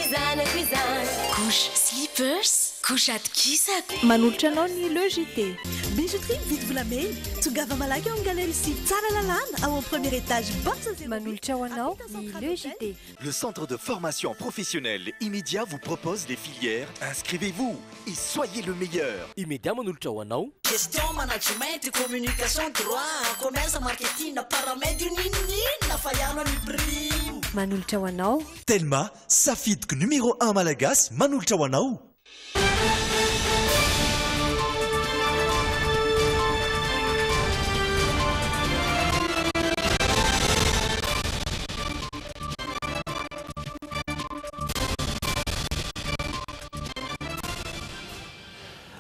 Couche slippers, couche atkisako. Manolotra anao ny Logité. Bijouterie vidy volamena tongava malaky ao amin'ny galerie sy tsara lalàna ao amin'ny premier étage Manolotra ho anao ny Logité. Le centre de formation professionnelle Immédiat vous propose des filières. Inscrivez-vous et soyez le meilleur. Immédiat manolotra ho anao. Gestion management communication droit commerce marketing paramètre ninina fa iano ny prime. Manolotra ho anao. Telma safidiko numéro 1 malagasy manolotra ho anao.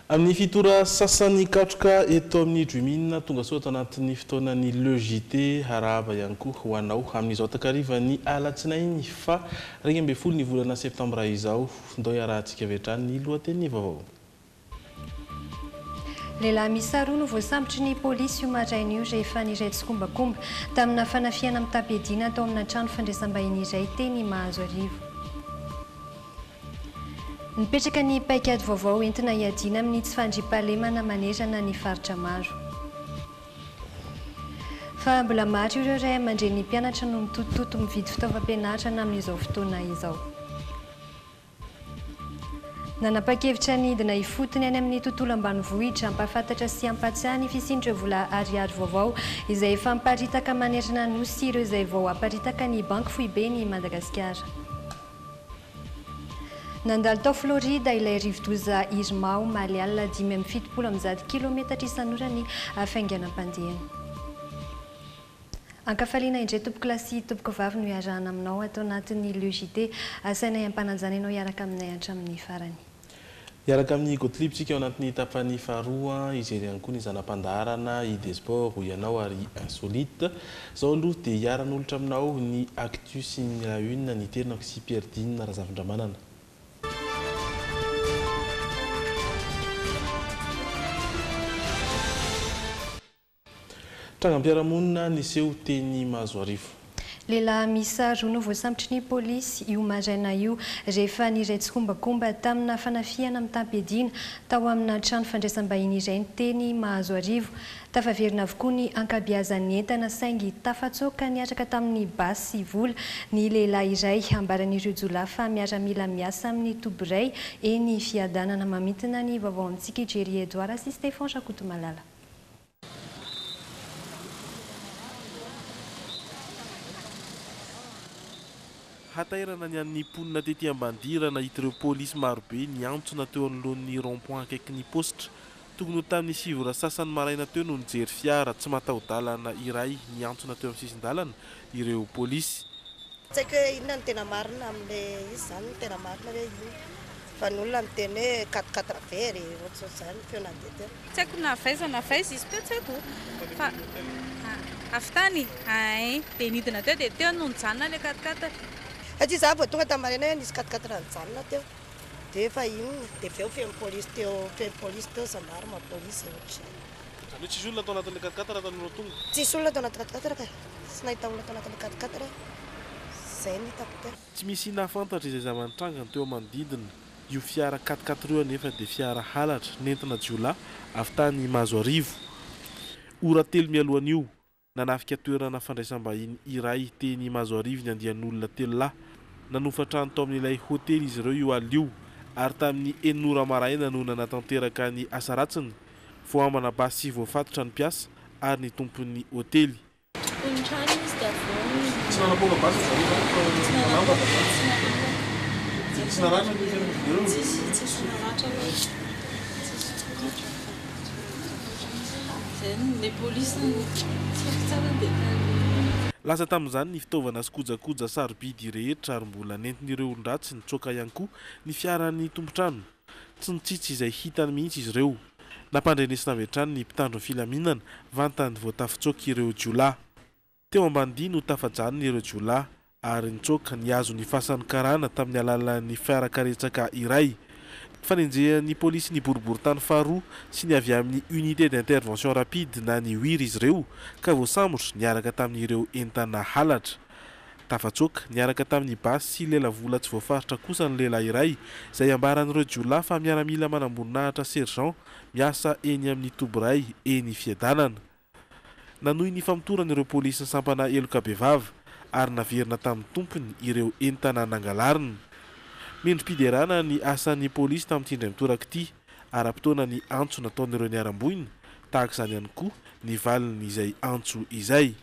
Amin'ny fitora sasany katroka eto amin'ny Drimina tonga soa ato anatin'ny fotoanan'ny Logité harava ihany koa ho anao amin'izao takarivany alatsinainy fa 12 ny volana septambra izao ndao iarahantsika avy hatrany ny lohateny vaovao. Lehilahy miisa roa no voasambotry ny polisy io maraina io rehefa niray tsikombakomba tamina fanafiana amin'ny tapediana atao amina trano fandraisam-bahiny iray teny Mahazo Arivo. Nipetraka ny paikady vaovao entina hiadiana amin'ny tsy fandriam-pahalemana manerana ny faritra maro. Fa mbola maro ireo ray aman-dreny ny mpianatra no mitotototo mividy fitaovam-pianarana amin'izao fotoana izao. Nanapa-kevitra ny hidina hifotony any amin'ny tontolo ambanivohitra hampafantatra sy hampatsiahy ny fisian'ireo vola ariary vaovao izay efa miparitaka manerana nosy ireo izay vao hamparitaka ny banky foibe ny Madagasikara. Nandalo tao Florida ilay rivodoza Irmao Maliala 570 kilometatra isan'ora hafainganam-pandehany. Ankafaliana indray tompoko lasy tompoko vavy no iarahana aminao atao anatin'ny Logité asaina ampananjana ianao iaraka aminay hatramin'ny farany. Iaraka amin'ny gotlipsika ao anatin'ny tapany faharoa izy ihany koa ny zanam-pandaharana ID Sport ianao ary insolite. Zao aloha dia iaran'olitra aminao ny actu sy ny la une ny tenako sy Pierdine Razafindramanana. Trangam-piarahamonina niseho teny Mahazo Arivo. Lehilahy miisa roa no voasambotry ny polisy io maraina io rehefa niray tsikombakomba tamina fanafiana amin'ny tapediana tao amina trano fandraisam-bahiny iray ny teny Mahazo Arivo. Tafaverina avokoa ny ankabeazan'ny entana saingy tafatsoka niaraka tamin'ny basy sy vola ny lehilahy iray ambaran'ireo jolahy fa miaramila miasa amin'ny toboray eny fiadanana mamintina ny vaovao amintsika Jerry Edouard sy Stéphane Chakotomalala. Hatairana ny an'ny ponina tety Ambandirana hitireo polisy marobe niantsona teo anoloan'ny rond-point akaiky ny positra. Tokony ho tamin'ny sivora sasany maraina teo no nijery fiara tsy mataho-dalana iray niantsona teo amin'ny sisin-dalana ireo polisy. Tsy haiko hoe inona ny tena marina amin'ilay izy zany ny tena marina hoe io. Fa ny olona miteny hoe 4-4 very ohatr'izany feo nandeha teo. Tsy haiko na faiza izy teo tsy haiko. Fa aftany dia nidina teo dia teo no nijanona ilay 4-4. Atỳ za vao tonga tamarina hoe nisy 4-4 nijanona teo. Dia efa iny dia veo feno polisy teo zandary ma polisy Zany tsisy olona tao anatin'ilay 4-4 raha tanonao tonga? Tsisy olona tao anaty 4-4 ka. Tsy nahita olona tao anatin'ilay 4-4. Zay ny hitako teo. Tsy misy nahafantatra izay zava-nitrangana teo manodidina. Io fiara 4-4 io anefa dia fiara halatra nentina jiolahy avy tany Mahazo Arivo. Ora 3 mialohan'io nanafika toerana fandraisam-bahiny iray teny Mahazo Arivo ny andian'olona 3 lahy. Nanofatrano tao amin'ilay hotely izy ireo io alio ary tamin'ny 9 maraina no nanatanteraka ny asa ratsiny. Foambana basy sy voafatotra ny mpiasa ary ny tompon'ny hotely. Lasa tamin'izany ny fitaovana sy kojakoja sarobidy rehetra ary mbola nentin'ireo olon-dratsy nitsoaka ihany koa ny fiaran'ny tompontrano. Tsy nitsitsy izay hitany mihitsy izy ireo. Nampandrenesina avy hatrany ny mpitandro ny filaminana vantany voatafitsoaka ireo jiolahy. Teo Ambanidia no tafajanona ireo jiolahy ary nitsoaka niazo ny fasan'ny karana tamin'ny alalan'ny fiarakaretsaka iray. Fanenjehan'ny polisy ny boriboritany faharoa sy ny avy amin'ny unité d'intervention rapide na ny WIR izy ireo ka voasambotra niaraka tamin'ireo entana halatra. tafatsoka niaraka tamin'ny basy sy lelavola tsy voafaritra kosa ny lehilahy iray izay ambaran'ireo jiolahy fa miaramila manamboninahitra sergent miasa eny amin'ny toboray eny fiadanana. Nanohy ny famotoran'ireo polisy ny sampana Elokabevava ary naverina tamin'ny tompony ireo entanana angalarina. Mendrim-piderana ny asan'ny polisy tamin'ity indray mitoraka ity ara-potoana ny antso nataon'ireo niaram-boiny tahaka izany ihany koa ny valiny izay antso izay.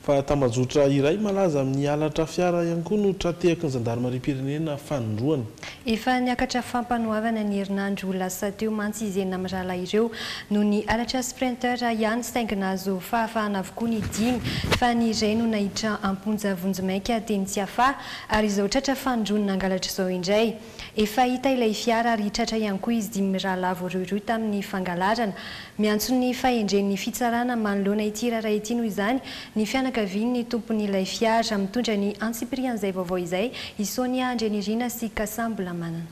Fa tambazotra iray malaza amin'ny alatra fiara ihany koa no tratehaky ny zandarmarim-pirenena fanondroany. Efa niakatra fampanoavana ny herinandro lasa teo mantsizena amin'ny rahalahy ireo no ny alatra sprinter ihany saingina azo fahafahana avokoa ny dimy fa ny iray no nahitra amponja vonjomaika teny tsy hafa ary izao tratra fanondrony nangalatra izao indray. Efa hita ilay fiara ary tratra ihany koa izy dimy rahalahy voaroiroy tamin'ny fangalarana. Miantso ny fahendren'ny fitsarana manoloana ity raharaha ity noho izany ny fianakavian'ny tompon'ilay fiara mitondra ny Antsiprian izay vaovao izay Isonia Andrenirina sy Kasambola manana.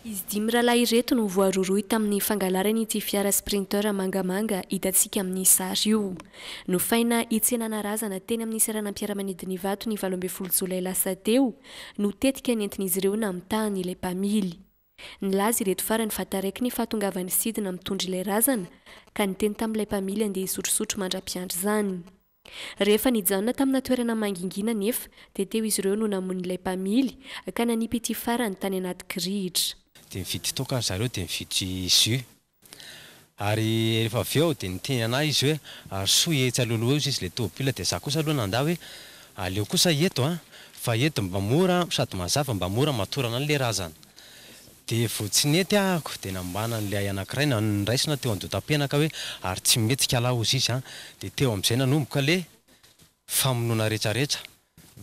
Izy dimy rahalahy ireto no voaroiroy tamin'ny fangalarana ity fiara sprinter mangamanga hitantsika amin'ny sary io. Nofaina hitsenana razana teny amin'ny seranam-piaramanidin'ny vato ny 12 jolay lasa teo no tetika nentin'izy ireo namitahany ilay mpamily. Nilaza ireto farany fa taraiky ny fahatongavan'ny sidina mitondra ilay razana ka niteny tamin'ilay mpamily andeha hisotrosotro mandra-piandry izany. Rehefa nijanona tamina toerana mangingina nefa dia teo izy ireo no namonin'ilay mpamily ka nanipy ity farany tany anaty kirihitra. Dia mividy toka zareo dia mividy jus ary rehefa avy eo dia niteny anahy izy hoe asoa etsy alohaloha eo izy ilay tômôbila dia za kosa aloha nandà hoe aleo kosa eto fa eto mba mora sady mazava mba mora matorana an'ilay razana. Dia voatsinety ahako dia nambana n'ilay anankiray niraisina teo an-dotam-penaka hoe ary tsy mety kalao izy izy dia teo amin'izay nanomboka ilay famonoana rehetrarehetra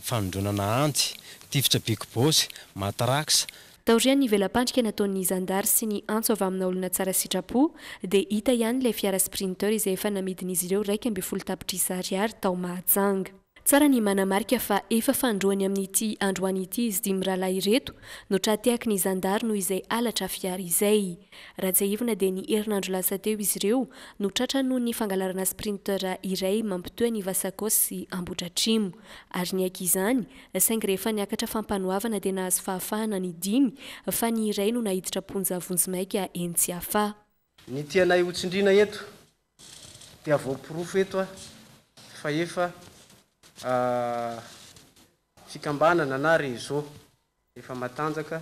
fanondronana antsy tifitra bigibôsy matrax. Taoriany ny velam-pandrika nataon'ny zandary sy ny antso avy amina olona tsara sitrapo dia hita ihany ilay fiara sprinter izay efa namidin'izy ireo 12 tapitrisa ariary tao Mahajanga. Tsara ny manamarika fa efa fandroany amin'ity androany ity izy dimy rahalahy ireto no tratehaky ny zandary noho izay alatra fiara izay. Rajaivina dia ny herinandro lasa teo izy ireo no tratra noho ny fangalarana sprinter iray mampitohy ny Vasakosy sy Ambohidratrimo ary ny ank'izany saingy rehefa niakatra fampanoavana dia nahazo fahafahana ny dimy fa ny iray no nahiditra ponja vonjomaika eny tsy hafa. Ny tianay hotsindrina eto dia voapirofo eto fa efa fikambanana na réseau efa matanjaka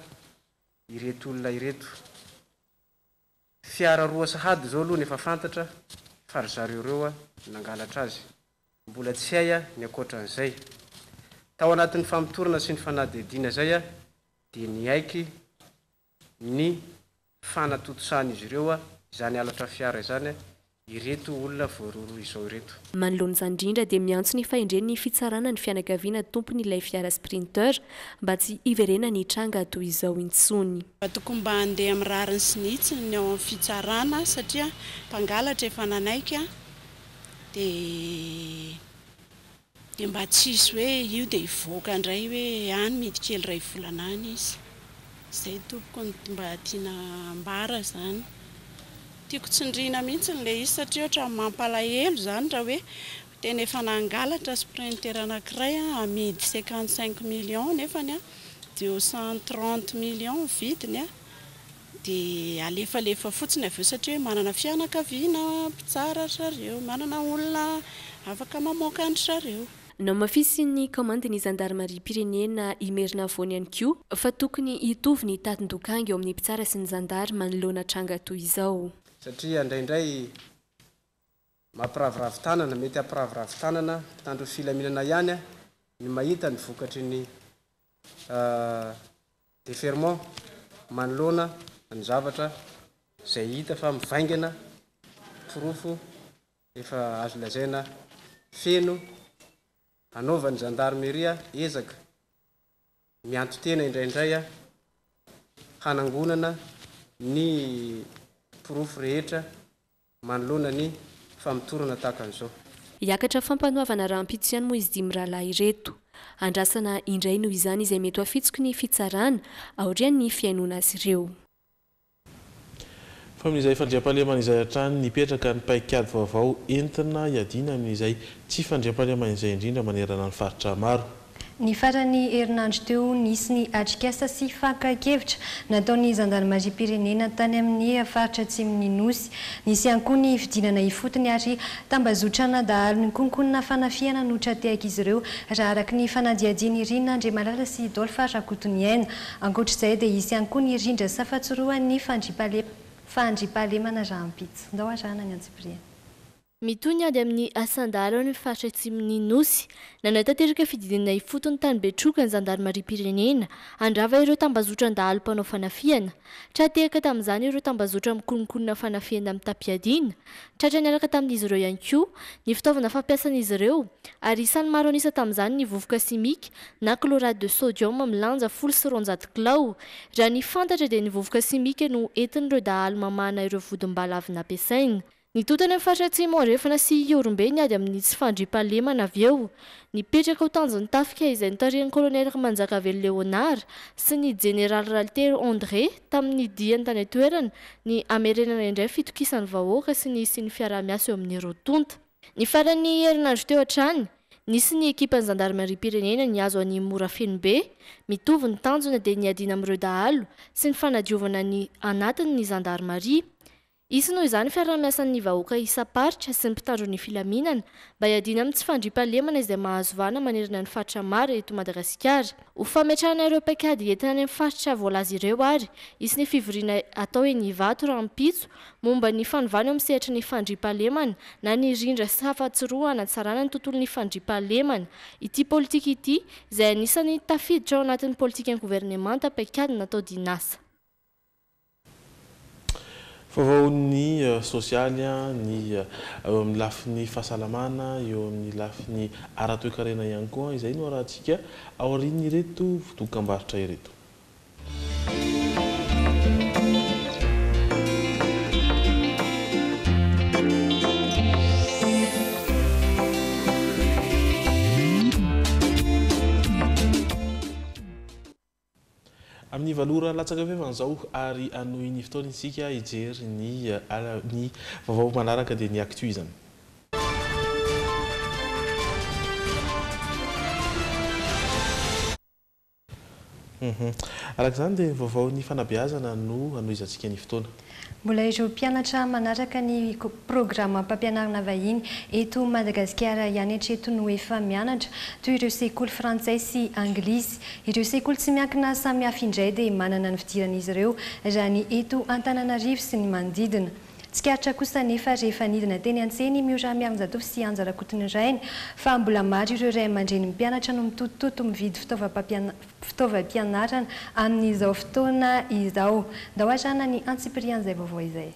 ireto olona ireto. Fiara roa sahady zao aloha nefa fantatra fa ry zareo ireo nangalatra azy. Mbola tsy hay ny ankoatran'izay. Tao anatin'ny famotorana sy ny fanadihadiana zay dia niaiky ny fanatotosan'izy ireo izany alatra fiara izany ireto olona voaroiroy izao ireto. Manoloana indrindra dia miantso ny fahendren'ny fitsarana ny fianakaviana tompon'ilay fiara sprinter mba tsy hiverena ny tranga toy izao intsony. Tokony mba handeha amin'ny rariny sy nitsy ny ao amin'ny fitsarana satria mpangalatra efa nanaiky dia mba tsisy hoe io dia hivoaka indray hoe any midikely ray volana any izy. Izay tompoko mba tiana ambara izany. Tiako tsindriana mihitsy n'ilay izy satria ohatra mampalahelo izany raha hoe tena efa nangalatra sprinter anankiray amidy 55 millions nefany dia 130 millions vidiny dia alefalefa fotsiny avy eo satria manana fianakaviana mpitsara zareo, manana olona afaka mamoaka andry zareo. Namafisy ny komandiny zandarmarim-pirenena imerina voany ihany koa fa tokony hitovy ny tatin-dokangy eo amin'ny mpitsara sy ny zandary manoloana tranga toy izao. Satria indraindray mampiravoravo tanana, mety hampiravoravo tanana mpitandro filaminana ihany ny mahita ny vokatry ny déferment manoloana ny zavatra izay hita fa mivaingana pirofo efa azo lazaina feno anaovan'ny gendarmeria ezaka mianto tena indraindray hanangonana ny pirofo rehetra manoloana ny famotorana tahaka an'izao. Hiakatra fampanoavana rahampitso ihany moa izy dimy rahalahy ireto. Andrasana indray noho izany izay mety afitsoko ny fitsarana aorian'ny fiainona azy ireo. fa amin'izay fandriam-pahalemana izay hatrany nipetraka ny paikady vaovao entina hiadina amin'izay tsy fandriam-pahalemana izay indrindra manerana ny faritra maro. Ny farany herinandro teo nisy ny atrikasa sy fakakevitra nataon'ny zandarmaria pirenena tany amin'ny faritra atsimon'ny nosy. Nisy ihany koa ny fidinana ifotony ary tambazotrana dahalo ny konkonina fanafiana no trateaka izy ireo raha araka ny fanadiadiany Irina Andriamalala sy Dolpha Rakotoniaina. Ankoatr'izay dia isy ihany koa ny rindra safatsoroan'ny fandriampahalemana rahampitso. Ndao arahana ny Antsipiria. Mitony ady amin'ny asandalo ny faritra atsimon'ny nosy nanatanteraka fidinana ifotony tany Betroka ny zandarmaria pirenena andrava ireo tambazotran-dahalo mpanao fanafiana. Tratehaka tamin'izany ireo tambazotra mikononkonona fanafiana amin'ny tapiadiana. Tratra niaraka tamin'izy ireo ihany koa ny fitaovana fampiasan'izy ireo ary isan'ny maro anisa tamin'izany ny vovoka simika na chlorate de sodium milanja 900 kilao. Raha ny fantatra dia ny vovoka simika no entin'ireo dahalo mamana ireo vodim-bala avy nampiasaina. Ny totany amin'ny faritra atsimo arefana sy Iorombe ny ady amin'ny tsy fandriampahalemana avy eo. Nipetraka ho tanjon'ny tafika izay nitarihan'ny kolonely Manjakavelo Léonard sy ny général Ralter André tamin'ny diany tany atoerana ny amerenana indray fitokisan'ny vahoaka sy ny fiarah-miasa eo amin'ny rotonta. Ny faran'ny herinandro teo hatrany nisy ny ekipan'ny zandarmaria pirenena niazo any Morafenobe, mitovy ny tanjona dia niadiana amin'ireo dahalo sy ny fanadiovana ny anatin'ny zandarmaria. Isy noho izany fiarah-miasan'ny vahoaka isa-paritra sy ny mpitandron'ny filaminana mba hiadiana amin'ny tsy fandriampahalemana izay mahazo vana manerana ny faritra maro eto Madagasikara. Ho fametrahana ireo paikady entina any amin'ny faritra voalaza ireo ary isy ny fivoriana atao eny Ivato Rampitso momba ny fanovana amin'ny sehatra ny fandriampahalemana na ny rindra safatsiroa hanatsarana ny tontolon'ny fandriampahalemana. Ity politika ity izay anisany tafiditra ao anatin'ny politika gouvernemanta paikady natao dinasa. Vaovao ny sosialy ny eo amin'ny lafiny fahasalamana eo amin'ny lafiny ara-toekarena ihany koa izay no arahantsika aorian'ny ireto dokam-barotra ireto. Amin'ny valora latsaka vevan'izao ary anohy ny fotoana isika hijery ny vaovao manaraka dia ny actu izany. Araka izany dia vaovao ny fanabeazana no anohizantsika ny fotoana. Mbola ireo mpianatra manaraka ny programa mpampianarana vahiny eto Madagasikara ihany hatreto no efa mianatra toy ireo sekoly frantsay sy anglisy. Ireo sekoly tsy miankina samy hafa indray dia manana ny fidiran'izy ireo raha ny eto Antananarivo sy ny manodidina. Tsikaritra kosa nefa rehefa nidina teny an-tseny Miora Mianjatofo sy Anja Rakotoniaina fa mbola maro ireo ray aman-dreny mpianatra no mitotototo mividy fitaovam-pianarana amin'izao fotoana izao. Ndao arahana ny Antsipirian izay vaovao izay.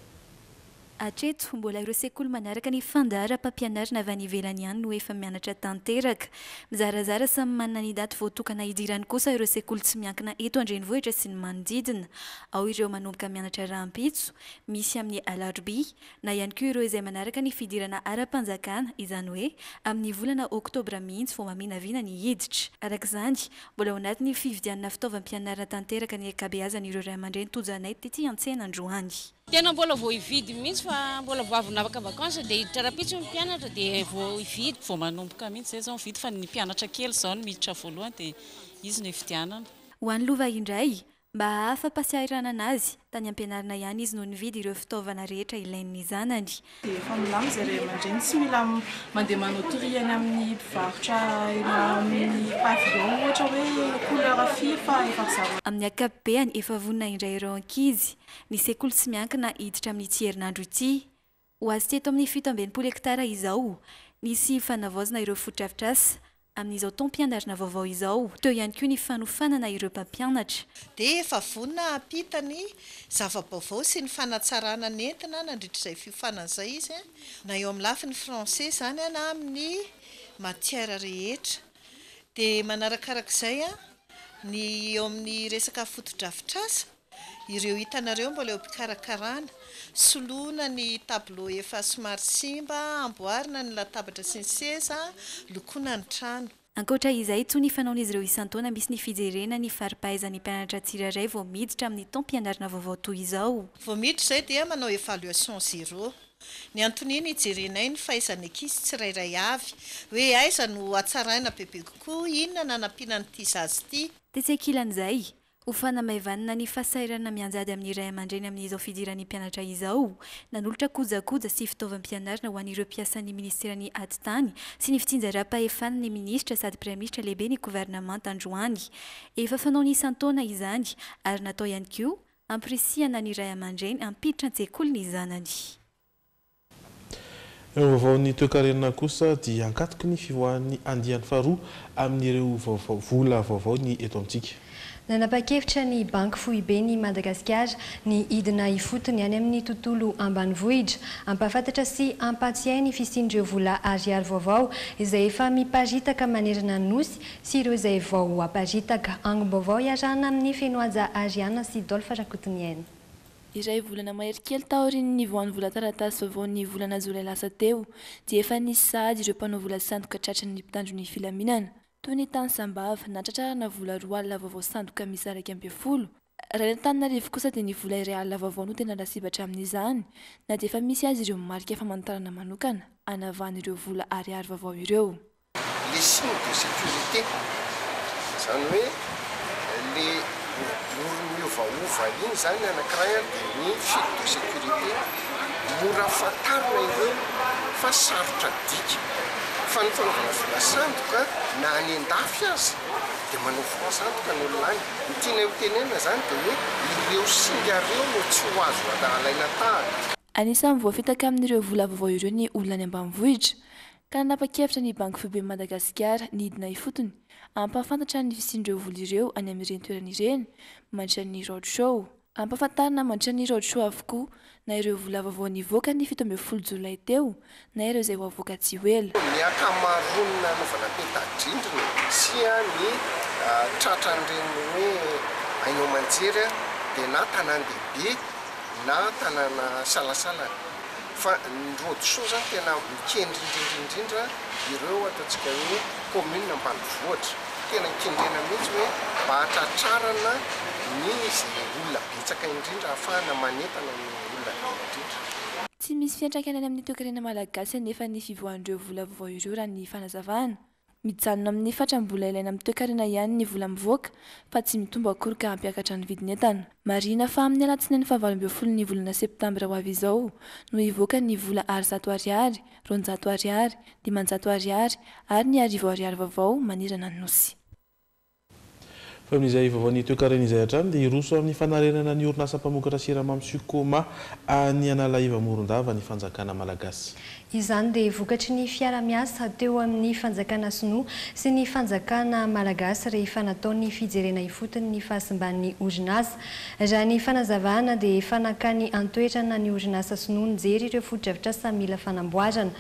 Hatreto mbola ireo sekoly manaraka ny fandaharam-pampianarana avy any ivelany ihany no efa mianatra tanteraka. Mizarazara samy manana ny daty voatokana hidirany kosa ireo sekoly tsy miankina eto Andrenivohitra sy ny manodidina. Ao ireo manomboka mianatra Rampitso, misy amin'ny Alarobia, na ihany koa ireo izay manaraka ny fidirana ara-panjakana, izany hoe amin'ny volana Oktobra mihitsy vao maminavina ny hiditra. Arak'izany, mbola ao anatin'ny fividianana fitaovam-pianarana tanteraka ny ankabeazany ireo ray aman-dreny tojanay tetỳ an-tsena androany. Tena mbola vao hividy mihitsy fa mbola vao avy navaka vakansa dia hiditra Rampitso ny mpianatra dia vao hividy. Vao manomboka mihitsy izay izao mividy fa ny mpianatra kely izao no miditra voalohany dia izy no hividianana. Ho an'ny lova indray, mba hafa-pasiarana anazy tany ampianarana ihany izy no nividy ireo fitaovana rehetra ilain'ny zanany. Dia efa milamy izay ray aman-dreny tsy mila mandeha manotory any amin'ny mpivarotra amin'ny pavillon ohatra hoe couleur firy fa efa zavatra. Amin'ny ankapobeny efa vonona indray ireo ankizy. Ny sekoly tsy miankina hiditra amin'ny ity herinandro ity. Ho azy teto amin'ny 7.5 hektara izao, nisy fanavaozana ireo foto-drafitrasa amin'izao taom-pianarana vaovao izao. Teo ihany koa ny fanofanana ireo mpampianatra. Dia efa vonona ampitany zava-baovao sy ny fanatsarana ny entina nandritrizay fiofanana izay izy na eo amin'ny lafiny français izany na amin'ny matière rehetra. Dia manarakarak'izay ny eo amin'ny resaka foto-drafitrasa ireo hitanareo mbola eo mpikarakarana, soloina ny tableau efa somary simba, amboarina ny latabatra sy ny seza, lokoina ny trano. ankoatra izay tsy ny fanaon'izy ireo isan-taona misy ny fijerena ny fari-pahaizan'ny mpianatra tsirairay vao miditra amin'ny taom-pianarana vaovao toy izao. Vao miditra izay dia manao évaluation zéro. Ny antoniny jerenay ny fahaizan'ny ankizy tsirairay avy hoe aiza no hatsaraina bebe kokoa, inona nanampiana n'ity zazy ity. Dia tsy ankilan'izay ho fanamaivana ny fahasairana mianjady amin'ny ray aman-dreny amin'izao fidiran'ny mpianatra izao, nanolotra kojakoja sy fitaovam-pianarana ho an'ireo mpiasan'ny ministeran'ny adi-tany sy ny fitsinjaram-pahefan'ny minisitra sady praiministra lehibe ny gouvernement androany. Efa fanao ny isan-taona izany ary natao ihany koa ampirisihana ny ray aman-dreny hampiditra an-tsekoly ny zanany. Vaovao ny toe-karena kosa dia ankatoky ny fivoahan'ny andiany faharoa amin'ireo vola vaovao ny eto amintsika. Nanapa-kevitra ny banky foibe ny Madagasikara ny hidina ifotony any amin'ny tontolo ambanivohitra, ampahafantatra sy ampatsiahy ny fisian'ireo vola ariary vaovao izay efa miparitaka manerana nosy sy ireo izay vao aparitaka. Angom-baovao iarahana amin'ny fenoaja ariana sy Dolpha Rakotoniaina. Iray volana mahery kely taorian'ny voan'ny vola taratasy vaovao ny volana jolay lasa teo dia efa nisy sahady ireo mpanao vola sandoka tratran'ny mpitandro ny filaminana toy ny tany Sambava natratrarana vola 2 alina vaovao sandoka misy 110. Raha ny Antananarivo kosa dia ny vola 2 alina vaovao no tena rasibatra amin'izany na dia efa misy azy ireo marika famantarana manokana anavahan'ireo vola ariary vaovao ireo. Les signes de sécurité zany hoe le miovaova iny zany anankiray dia ny fil de sécurité mora fatarina ireo fa sarotra dika fa ny fanaovana vola sandoka na any an-dafy azy dia manao vola sandoka ny olona any. Ny tiana ho tenena zany dia hoe ireo singa ireo no tsy ho azo adalaina tahaka. Anisan'ny voafitaka amin'ireo vola vaovao ireo ny olona any ambanivohitra ka nanapa-kevitra ny banky foibe Madagasikara ny hidina ifotony ampahafantatra ny fisian'ireo vola ireo any amin'ireny toerana ireny mandritra ny roadshow. Ampahafantarina mandritra ny roadshow avokoa na ireo vola vaovao nivoaka ny 17 jolay teo na ireo izay voavoaka tsy ho ela. Ny akamaronina anaovana peta-drindrina sy ny tratran'ireny hoe ainao manjery dia na tanan-dehibe na tanàna salasalana. Fa ny roadshow zany tena mikendrindrindrindrindra ireo ataontsika hoe commune ambanivohitra. Tena mikendrena mihitsy hoe mba hatratrarana ny izay olona betsaka indrindra ahafahana manentana ny olona indrindra. Tsy misy fiantraikany amin'ny toe-karena malagasy nefa ny fivoahan'ireo vola vaovao ireo raha ny fanazavana. Mijanona amin'ny fatram-bola ilaina amin'ny toe-karena ihany ny vola mivoaka fa tsy mitombo akory ka hampiakatra ny vidin'entana. Marina fa amin'ny alatsinainy 29 ny volana septambra ho avy izao no hivoaka ny vola 100 ariary, 200 ariary, 500 ariary ary ny 1000 ariary vaovao manerana ny nosy. Fa amin'izay vaovao ny toe-karena izay hatrany dia iroso amin'ny fanarenana ny orinasa mpamokatra siramamy Sukoma any Analaiva Morondava ny fanjakana malagasy. Izany dia vokatry ny fiara-miasa teo amin'ny fanjakana Sinoa sy ny fanjakana malagasy rehefa nataon'ny fijerena ifotony ny fahasimban'ny orinasa. Raha ny fanazavana dia fanakany antoerana ny orinasa Sinoa nijery ireo foto-drafitra samy mila fanamboarana.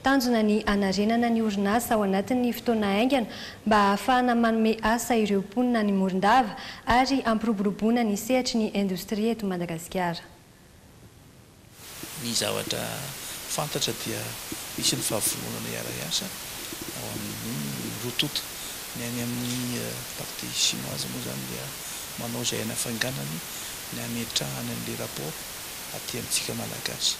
Tanjona ny anarenana ny orinasa ao anatin'ny fotoana aingana mba ahafahana manome asa ireo mponina ny Morondava ary ampiroboroboana ny sehatry ny indostria eto Madagasikara. Ny zavatra fantatra dia misy ny fahavononana iara-iasa ao amin'ny rototo. Ny any amin'ny partie chinoise moa zany dia manao izay anafanganany ny ametrahany an'ilay rapport aty amintsika malagasy.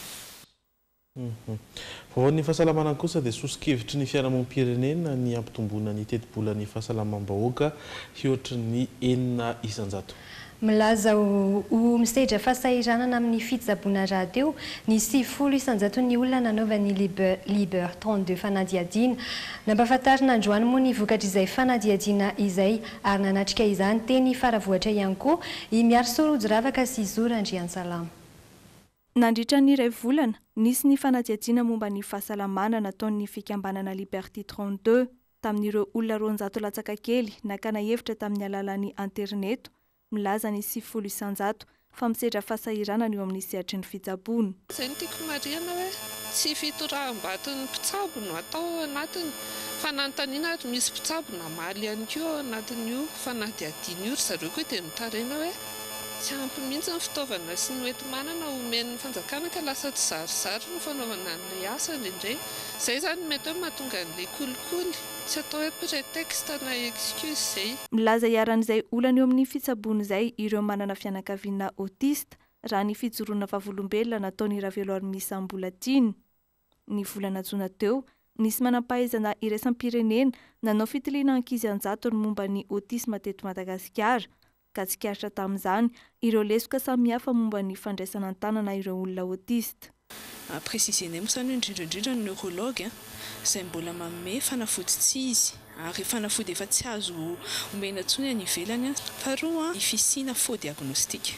Vaovao ny fahasalamana kosa dia sosikevitry ny fiarahamonim-pirenena ny ampitomboana ny teti-bola ny fahasalamam-bahoaka hiotry ny 9 isan-jato. Milaza ho misedra fahasahiranana amin'ny fitsaboana rahateo ny 7 isan-jato ny olona nanaova ny Liber 32 fanadiadiana. Nampahafantarina androany moa ny vokatra izay fanadiadiana izay ary nanatrika izany teny faravohatra ihany koa i miaro sorojy ravaka sy Zora Andriansalama. Nandritra ny iray volana, nisy ny fanadiadiana momba ny fahasalamana nataon'ny fikambanana Liberté 32 tamin'ireo olona 200 latsaka kely nakana hevitra tamin'ny alalan'ny internet milaza ny 7 isan-jato fa misedra fahasahiranana eo amin'ny sehatry ny fitsaboana. Izay no tiako marihana hoe tsy fitoraham-baton'ny mpitsabo no atao anatiny fa nanontaniana misy mpitsabo namaly ihany koa anatin'io fanadiadiana io ry zareo koa dia mitarena hoe tsy ampy mihitsy ny fitaovana sy ny mety manana omen'ny fanjakana ka lasa tsy zarizary ny fanaovana an'ilay asa indraindray. Izay zany mety hoe mahatonga an'ilay kolikoly tsy atao hoe prétexte na excuse izay. Milaza iaran'izay olana eo amin'ny fitsaboana izay ireo manana fianakaviana autiste raha ny fijoroana vavolombelona nataony Ravelo Misambolatiny. Ny volana jona teo, nisy manam-pahaizana iraisam-pirenena nanao fitiliana ankizy anjato ny momba ny autisme teto Madagasikara. Ka tsikaritra tamin'izany ireo lesoka samihafa momba ny fandraisana an-tanana ireo olona autiste. Précisément moa indrindra ny neurologue izay mbola manome fanafody tsy izy ary fanafody efa tsy azo omena intsony any ivelany. Faharoa ny fisiana faux diagnostic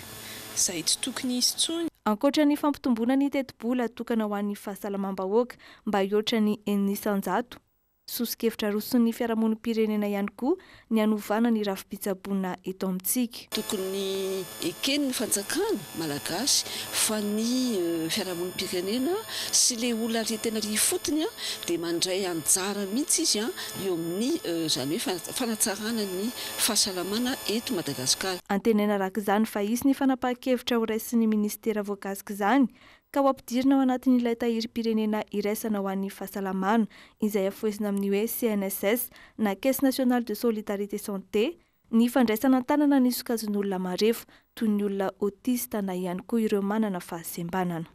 izay tsy tokony izy intsony. Ankoatra ny fampitomboana ny teti-bola tokana ho an'ny fahasalamam-bahoaka mba hioatra ny enisan-jato. Sosikevitra roson'ny fiarahamonim-pirenena ihany koa ny hanovana ny rafi-pitsaboana eto amintsika. Tokony eken'ny fanjakana malagasy fa ny fiarahamonim-pirenena sy le olona tena ry fotony dia mandray anjara mihitsy izy eo amin'ny izany hoe fanatsarana ny fahasalamana eto Madagasikara. Antenena rak'izany fa isy ny fanapahan-kevitra ho raisin'ny ministera voakasika izany ka ho ampidirina ao anatin'ilay tahirim-pirenena iraisana ho an'ny fahasalamana izay afoizina amin'ny hoe CNSS na Caisse nationale de solidarité santé ny fandraisana an-tanana ny sokajin'olona marefo toy ny olona autiste na ihany koa ireo manana fahasembanana.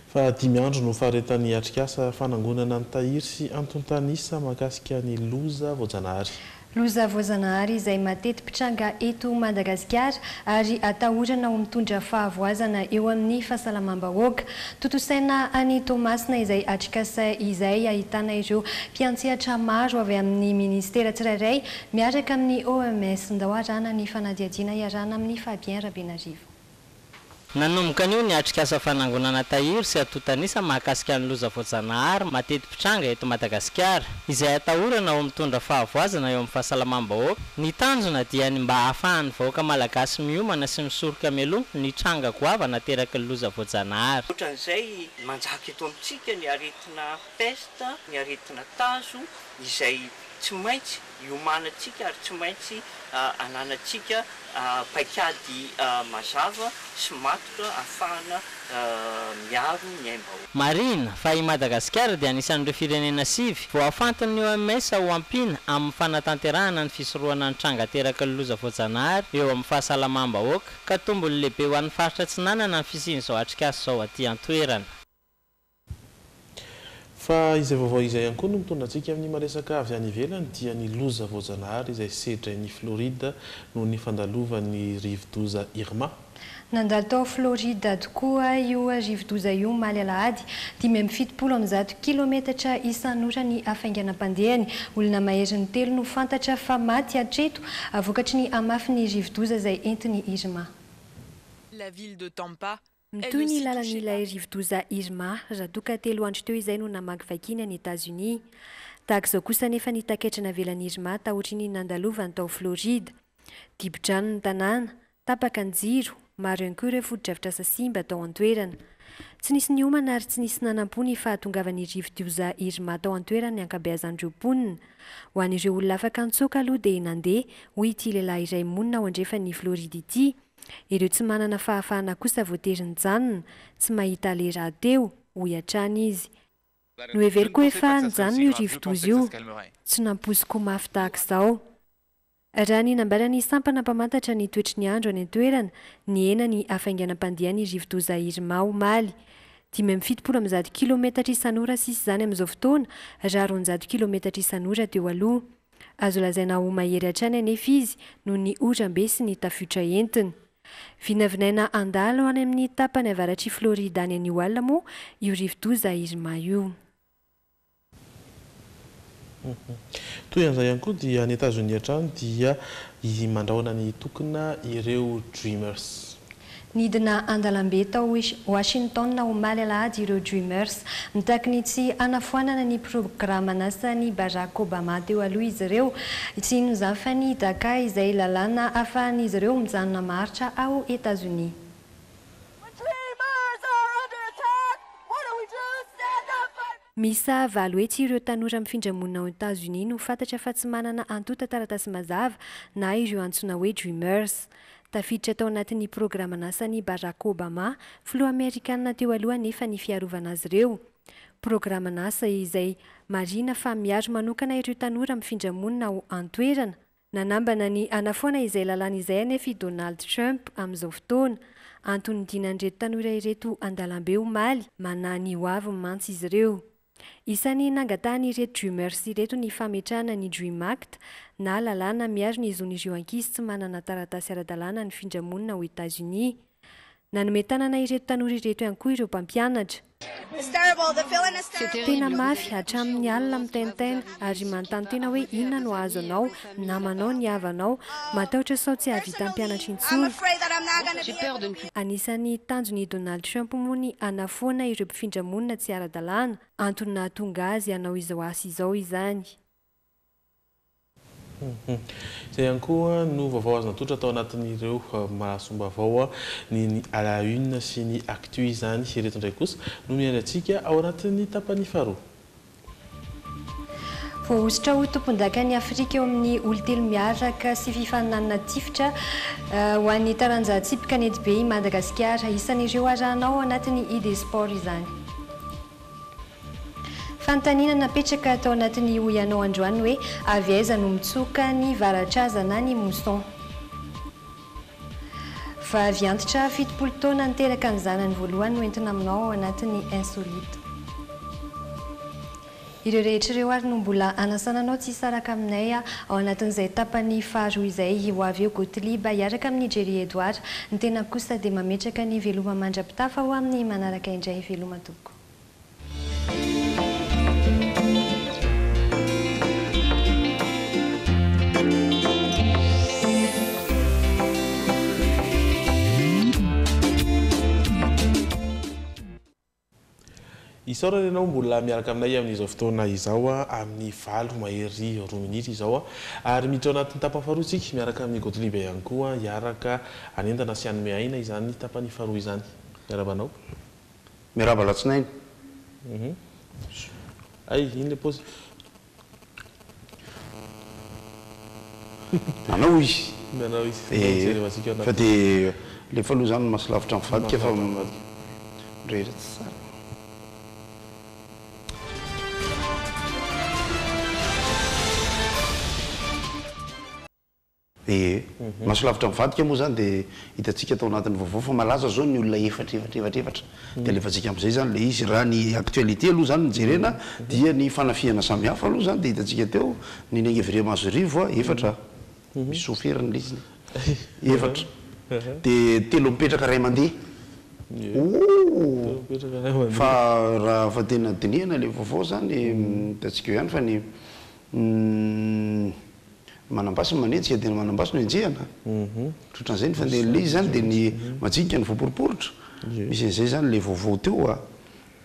Fa 10 andro no faharetan'ny atrikasa fanangonana ny tahiry sy antontanisa mahakasika ny loza voajanahary. Loza voajanahary izay matety mpitranga eto Madagasikara ary atahorana ho mitondra fahavoazana eo amin'ny fahasalamam-bahoaka. Totosaina any Tomasina izay atrikasa izay ahitana ireo mpiantsehatra maro avy amin'ny ministera tsirairay miaraka amin'ny OMS ndao arana ny fanadihadiana iarana amin'ny Fabien Rabenarivo. Nanomboka anio ny atrikasa fanangonana tahiry sy antontanisa mahakasika ny loza voajanahary matety mpitranga eto Madagasikara izay atahorana ho mitondra fahavoazana eo amin'ny fahasalamam-bahoaka. Ny tanjona dia ny mba ahafahan'ny vahoaka malagasy miomana sy misoroka mialoha ny tranga goavana teraky ny loza voajanahary. Ohatran'izay manjaka eto amintsika ny aretina peste, ny aretina tazo izay tsy maintsy iomanantsika ary tsy maintsy ananantsika paikady mazava sy matoka ahafahana miaro ny aim-bahoaka. Marina fa i Madagasikara dia anisan'ireo firenena sivy vao ahafantan'ny OMS ho ampiana amin'ny fanatanterahana ny fisorohana ny tranga teraky ny loza voajanahary eo amin'ny fahasalamam-bahoaka ka tombony lehibe ho an'ny faritra tsy nanana ny fisian'izao atrikasa izao aty an-toerana. Fa izay vaovao izay ihany koa no mitondra antsika amin'ny maresaka avy any ivelany dia ny loza voajanahary izay sedrain'ny Florida noho ny fandalovan'ny rivo-doza Irma. Nandalo tao Florida tokoa io rivo-doza io maly alahady 570 kilometatra isan'ora ny hafainganam-pandehany. Olona maherin'ny 3 no fantatra fa maty hatreto avokatry ny amafy ny rivo-doza izay entiny Irma. La ville de Tampa Toy ny lalan'ilay rivo-doza Irma raha toka 3 andro teo izay no namaky vakiny any États-Unis. Tahaka izao kosa nefa ny taketrana velan'ny Irma tahotry ny nandalovany tao Florida. Dibo-drano ny tanàna, tapaka ny jiro, maro ihany koa ireo foto-drafitrasa simba tao an-toerana. Tsy nisy niomana ary tsy nisy nanampo ny fahatongavan'ny rivo-doza Irma tao an-toerana ny ankabeazan'ireo mponina. Ho an'ireo olona afaka antsoaka aloha dia nandeha hoy ity lehilahy iray monina ao andrefan'ny Florida ity. Ireo tsy manana fahafahana kosa voatery ny janona, tsy mahita lera teo, hoy hatrany izy. No hevery koa efa nijanona io rivo-doza io, tsy namposiko mafy tahaka izao. Raha ny nambarany sampana mpamantatra ny toetry ny andro any an-toerana, ny ena ny hafainganam-pandehany rivo-doza Irma omaly. 570 kilometatra isan'ora sisa izany amin'izao fotoana, raha 200 kilometatra isan'ora teo aloha. Azo lazaina ho mahery hatrany anefa izy noho ny oram-be sy ny tafiotra entiny. Vinavinaina andalo any amin'ny tapany avaratry Florida any anio alina moa io rivo-doza Irma io. Toy an'izay ihany koa dia any États-Unis hatrany dia mandrahona ny tokona ireo Dreamers. Nidina andalam-be tao Washington omaly alahady ireo Dreamers mitaky ny tsy anafoanana ny programa nasany Barack Obama teo aloha izy ireo. Tsy ino izany fa ny Daka izay lalàna ahafahan'izy ireo mijanona maritra ao États-Unis. misa valo etsy ireo tanora mifindramona ao États-Unis no fantatra fa tsy manana antota taratasy mazava na ireo antsoina hoe dreamers. Tafiditra tao anatin'ny programan'asany Barack Obama, filoha Amerikanina teo aloha nefa ny fiarovana azy ireo. Programan'asa izay marina fa miaro manokana ireo tanora mifindramona ao an-toerana. Nanambana ny anafoana izay lalàna izay anefa i Donald Trump amin'izao fotoana. Antony dinan'ireto tanora ireto andalam-be omaly manany hoavy mantsy izy ireo. Isany nangatahany ireto dreamers ireto ny fametrahana ny Dream Act na lalàna miaro ny zon'ireo ankizy tsy manana taratasy ara-dalàna ny findramona ao États-Unis. Nanome tanana ireto tanora ireto ihany koa ireo mpampianatra. Tena mafy hatramin'ny alina mitentena ary manontany tena hoe inona no azo anao, namanao ny havanao, matahotra sao tsy havita mpianatra intsony. Anisan'ny tanjon'i Donald Trump moa ny anafoana ireo mpifindramona tsy ara-dalàna, antony nahatonga azy hanao izao asa izao izany. Izay ihany koa no vaovao azo natolotra tao anatin'ireo mahasombavao ny à la une sy ny actu izany ireto indray kosa no mihaino antsika ao anatin'ny tapany faharoa. Voahositra ho tompon-dakany Afrika eo amin'ny olotelo miaraka sy fifaninanana tifitra ho an'ny taranjahan-tsipika Ned Bay Madagasikara, isan'ireo arahanao anatin'ny ID Sport izany. Fanontaniana napetraka tao anatin'ny hoianao androany hoe avy aiza no mitsoka ny varatra na ny mousson. Fa avy antitra 70 taona niteraka ny zanany voalohany no entina aminao ao anatin'ny insolite. Ireo rehetra ireo ary no mbola anasananao tsy saraka aminay ao anatin'izay tapany faharoa izay ho avy eo Gotliba hiaraka amin'ny Jerry Edouard. Ny tena kosa dia mametraka ny veloma mandrapitafa ho amin'ny manaraka indray veloma toko. Isaorana ianao mbola miaraka aminay amin'izao fotoana izao amin'ny valo mahery 2 minitra izao ary miditra anatin'ny tapany faharoa tsika miaraka amin'ny Gotliba ihany koa hiaraka anendana sy anome aina izany tapany faharoa izany. Miarabanao? Miaraba latsinainy. Ay, ino le pause? Manao izy. Manao izy. Fa dia lefa aloha zany mahasolavitra mivadika fa rehetra tsy tsara. Mahasolavitra mivadika moa zany dia hitantsika tao anatin'ny vaovao fa malaza zao ny olona efatra dia alefantsika amin'izay zany le izy raha ny actualité aloha zany nijerena dia ny fanafiana samihafa aloha zany dia hitantsika teo ny Negevria Mazorivo efatra misy soferiny liziny efatra dia telo mipetraka ray mandeha fa raha fa tena dinihana le vaovao zany hitantsika eo ihany fa ny manambasy manetsika dia manambasy no enjehana totran'izay ny fandehan'ilay izy zany dia ny majinika ny voaporiporitra misy an'izay zany le vaovao teo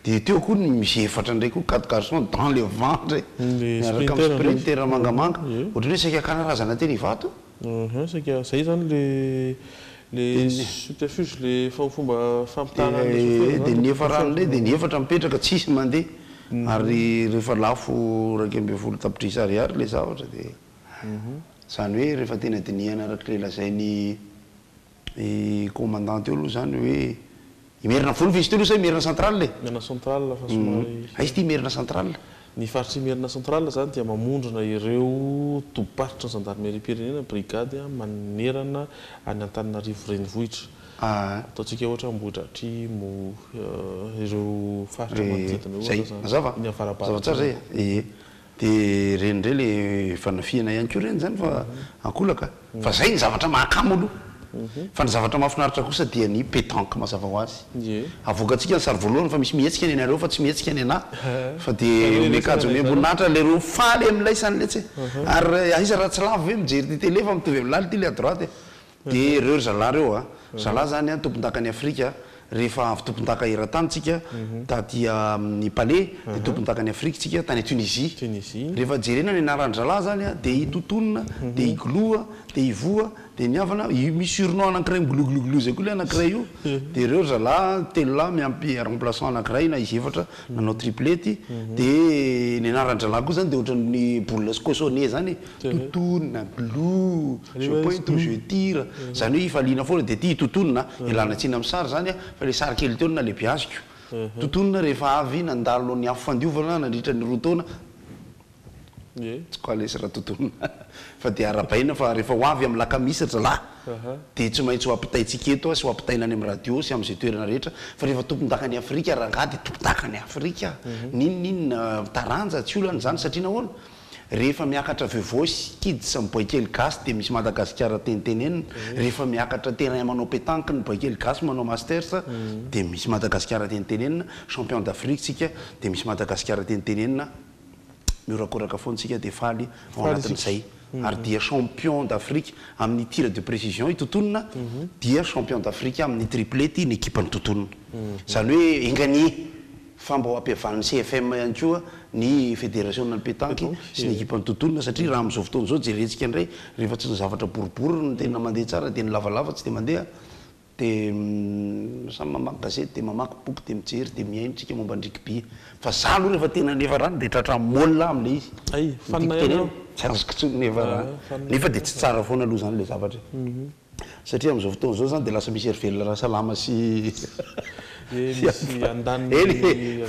dia teo koa ny misy efatra indray koa 4 garçons dans le ventre miaraka amin'ny sprinter mangamanga ohatrany hoe saika kanarazana teny ivato saika zay zany le subterfuge le fomba fampitana dia ny efa ranolay dia ny efatra mipetraka tsisy mandeha ary rehefa lafo 220 tapitrisa ariary le zavatra dia zany hoe rehefa tena dinihana araka le lazainy commandant teo aloha zany hoe imerina folo izy teo aloha sa imerina central le merina central fa somary izy ty imerina central ny faritry merina central zany dia mamondrona ireo toparitra ny gendarmerie pirenena brigady manerana any Antananarivo renivohitra ataontsika ohatra Ambohitra Atrimo ireo faritra manodidina zay mazava tsara zay dia reny ndray le fanafiana ihany koa reny zany fa ankolaka fa zay ny zavatra mahakamo aloha fa ny zavatra mahafinaritra kosa dia ny pétanque mazava ho azy avoakantsika ny sary voalohany fa misy mihetsika ny anareo fa tsy mihetsika ny anahy fa dia mekajo miamboninahitra lereo faly amin'ilay sany letsy ary aiza raha tsy lavo hoe mijery ty télé fa mitovy amin'ny laly ty le à droite dia ireo zalahy reo zalahy zany tompon-dakany Afrika rehefa avy tompon-daka eran-tanytsika taty amin'ny palais dia tompon-dakany Afrika tsika tany Tunisie rehefa jerena ny anaran'ny zalahy zany dia itotonona dia igloa dia ivoa dia niavana misy surnom anankiray migologloglo zay koa le anankiray io dia ireo zalahy telo lahy miampy remplaçant anankiray na izy efatra nanao triplety dia ny anaran-dralahy koa zany dia ohatran'ny boule cossonné zany totonina glou je pointe ou je tire zany hoe ifaliana foana dia ty totonina ilana tsina amin'ny sary zany fa le sary kely teo na lehibe azoko totonina rehefa avy nandalo ny afo fandiovana nandritra ny roa taona tsy koa lesy raha totonina fa dia arabaina fa rehefa ho avy amin'ny lakamisatra lahy dia tsy maintsy ho ampitaitsika eto sy ho ampitaina any amin'ny radio sy amin'izay toerana rehetra fa rehefa tompon-daka ny Afrika rangaha dia tompon-daka ny Afrika ninonina taranja tsy olana zany satria nahoana rehefa miakatra Vevosy Kids ny boy-kely gasy dia misy Madagasikara tenitenenina rehefa miakatra terrain manao pétanque ny boy-kely gasy manao masters dia misy Madagasikara tenitenenina champion d'Afrique tsika dia misy Madagasikara tenitenenina miorakoraka foantsika dia faly ao anatin'izay ary dia champion d'Afrique amin'ny tir de précision itotonina dia champion d'Afrique amin'ny triplety ny équipe ny totonina zany hoe inganie fa mba ho ampihavan'ny CFM ihany koa ny fédération ny pétanque sy ny équipe ny totonina satria raha amin'izao fotoana izao jerentsika indray rehefa tsy ny zavatra boribory no tena mandeha tsara dia ny lavalava tsy dia mandeha dia samy mamaky gazety dia mamaky boky dia mijery dia miainitsika momba ndriky fa za aloha rehefa tena nefa rano dia tratra molina amin'ilay izy tenena tsy azoko tsony nefa rano nefa dia tsy tsara foana aloha zany le zavatra satria amin'izao fotoana izao zany dia lasa misy hervelona raha salama sy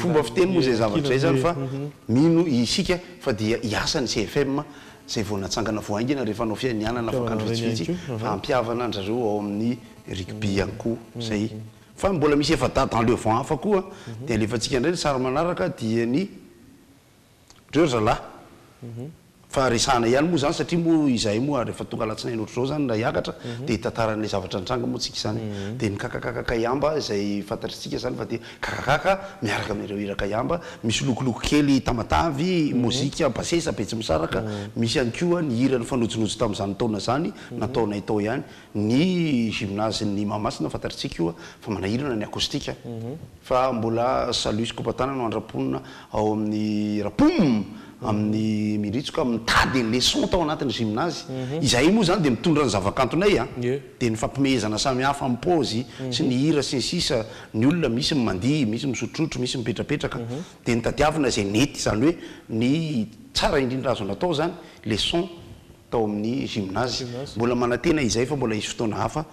fomba fiteny moa zay zavatra zay zany fa mino isika fa dia hiasany CFM zay vao natsangana voaingana rehefa anao fianianana fakandro vitsivitsy fa ampiavana andrareo ao amin'ny rugby ihany koa zay fa mbola misy efa da dans le vent hafa koa dia alefantsika indray ny sary manaraka dia ny reo zalahy fa resahana ihany moa zany satria moa izahay moa rehefa tonga alatsinainy ohatr'izao zany na hiakatra dia hitantaran'ilay zavatra nitranga moa tsika zany dia ny kakakakakayamba izay fantatritsika zany fa dia kakakaka miaraka amin'ireo hirakayamba misy lokoloko kely tamatavy mozika basesa betsy misaraka misy ihany koa ny hira ny fanojinojo tamin'izany taona zany nataonay tao ihany ny gymnase ny Mahamasina fantatritsika io fa manahirana ny akoustika fa mbola salusy kopatana no andraponina ao amin'ny rapom amin'ny miritsoka mitady leçon tao anatin'ny gymnase izahay moa zany dia mitondra ny zavakantonay dia ny fampimehezana samihafa amin'ny paozy sy ny hira sy ny sisa ny olona misy mandihy misy misotrotro misy mipetrapetraka dia ny tadiavina izay nety zany hoe ny tsara indrindra azo natao zany leçon tao amin'ny gymnase mbola manantena izay fa mbola isy fotoana hafa